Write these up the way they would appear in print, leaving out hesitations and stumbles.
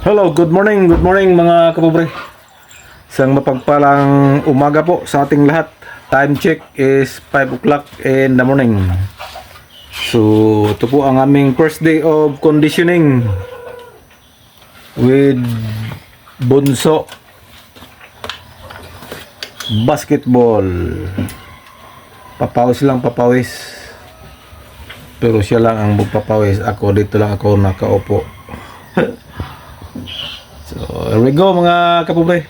Hello, good morning mga kapobre. Isang mapagpalang umaga po sa ating lahat. Time check is 5 o'clock in the morning. So, ito po ang aming first day of conditioning with Bunso basketball. Papawis lang, papawis. Pero siya lang ang magpapawis. Ako, dito lang ako nakaupo. So, here we go mga kapobre.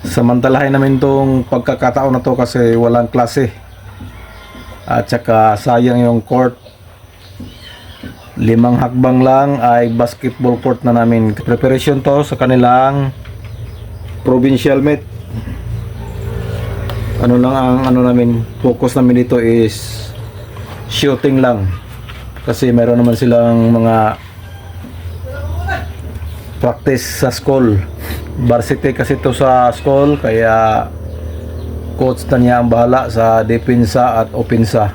Samantalahin namin tong pagkakataon na to kasi walang klase. At saka sayang yung court. 5 hakbang lang ay basketball court na namin. Preparation to sa kanilang provincial meet. Ano lang ang namin, focus namin dito is shooting lang. Kasi meron naman silang mga practice sa school. Varsity kasi ito sa school, kaya coach na niya ang bahala sa depensa at opensa.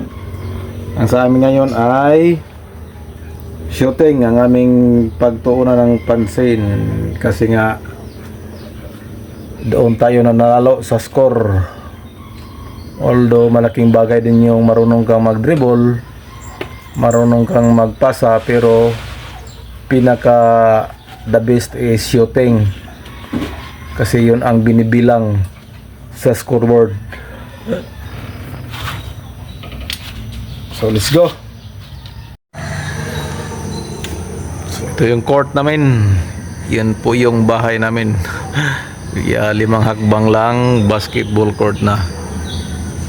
Ang sa amin ngayon ay shooting ang aming pagtuunan ng pansin kasi nga doon tayo nanalo sa score. Although malaking bagay din yung marunong kang mag-dribble, marunong kang magpasa, pero pinaka the best is shooting kasi yun ang binibilang sa scoreboard. So let's go. So ito yung court namin, yan po yung bahay namin. 5 hakbang lang, basketball court na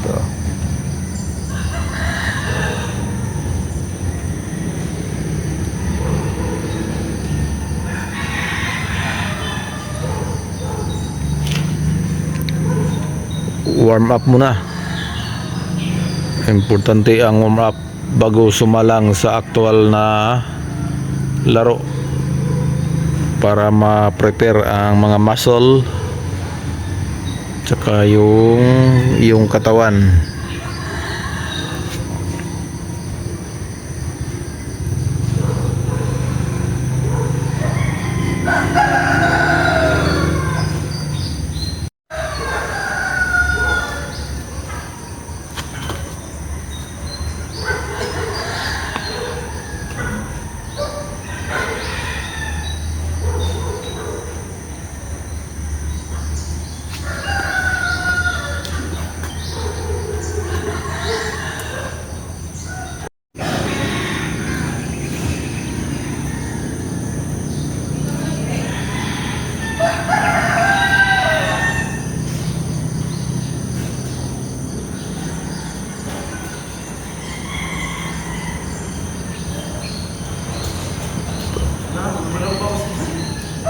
ito. Warm up muna. Importante ang warm up bago sumalang sa actual na laro para ma-prepare ang mga muscle tsaka yung katawan.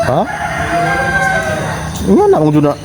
Ha? Nga na kung duna.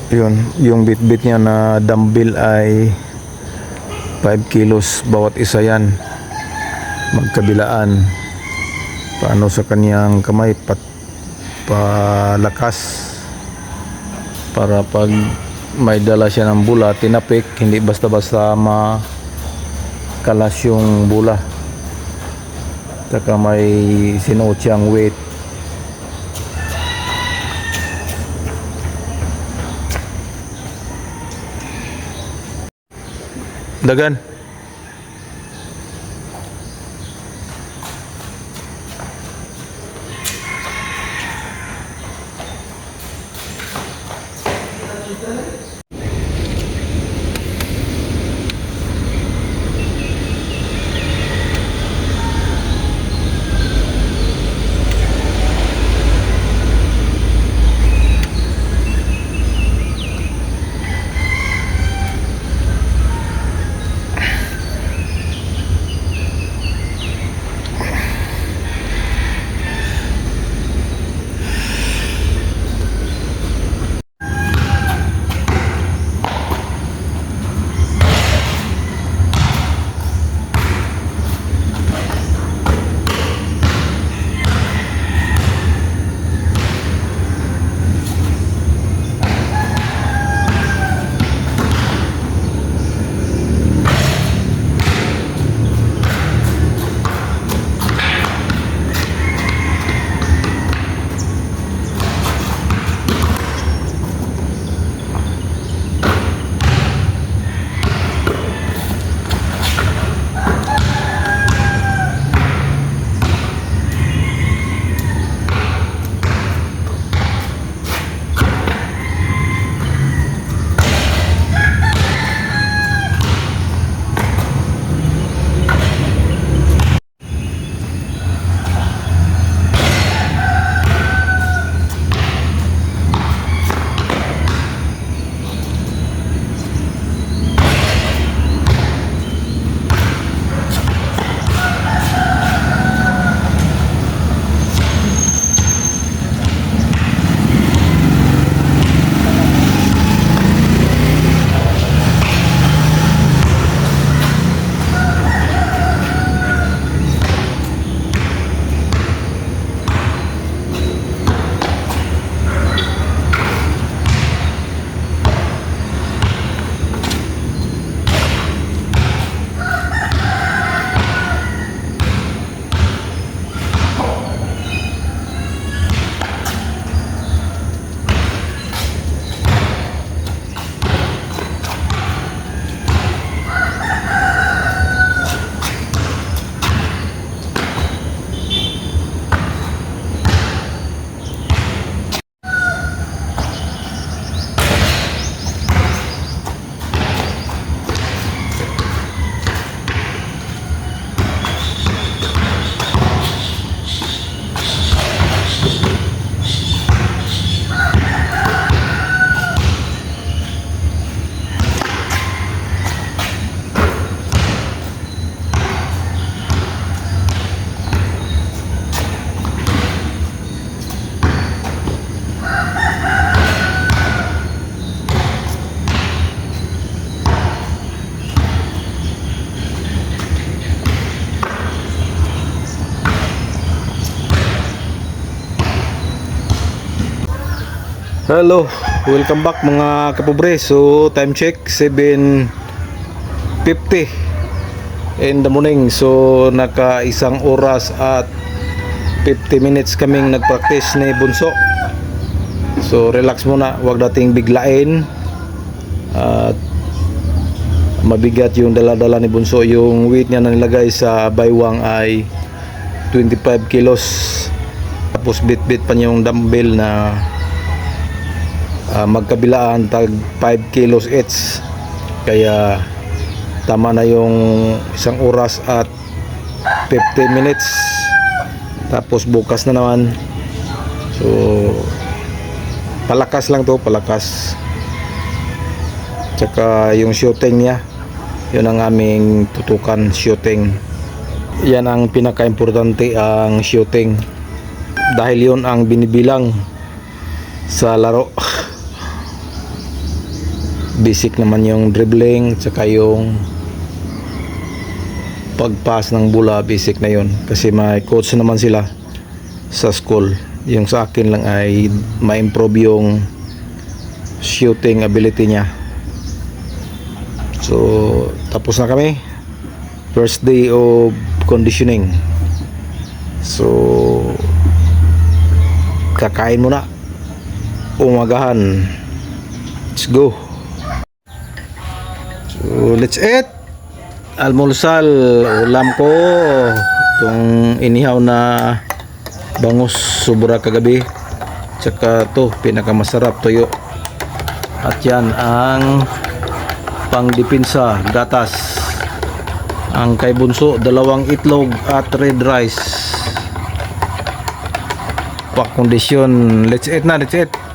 Yun, yung bit-bit niya na dumbbell ay 5 kilos bawat isa yan, magkabilaan. Paano sa kaniyang kamay palakas para pag may dala siya ng bula, tinapik, hindi basta-basta makalas yung bula. Saka may sinuot siyang weight. Dagan. Hello, welcome back mga kapobre. So time check 7:50 in the morning. So naka isang oras at 50 minutes kaming nagpractice ni Bunso. So relax muna, wag nating biglain. At mabigat yung dala-dala ni Bunso. Yung weight niya na nilagay sa baywang ay 25 kilos. Tapos bit-bit pa niya yung dumbbell na magkabilaan tag 5 kilos each, kaya tama na yung isang oras at 50 minutes. Tapos bukas na naman, so palakas lang to, palakas. Tsaka yung shooting niya, yun ang aming tutukan, shooting. Yan ang pinaka-importante, ang shooting, dahil yun ang binibilang sa laro. Basic naman yung dribbling, tsaka yung pagpass ng bola, basic na yun. Kasi may coach naman sila sa school. Yung sa akin lang ay ma-improve yung shooting ability niya. So tapos na kami, first day of conditioning. So kakain muna, umagahan. Let's go. So let's eat. Almusal, ulam ko itong inihaw na bangus sobra kagabi. Tsaka to pinakamasarap, tuyo. At yan ang pangdepensa, gatas. Ang kay Bunso, 2 itlog at red rice. Pak kondisyon. Let's eat na, let's eat.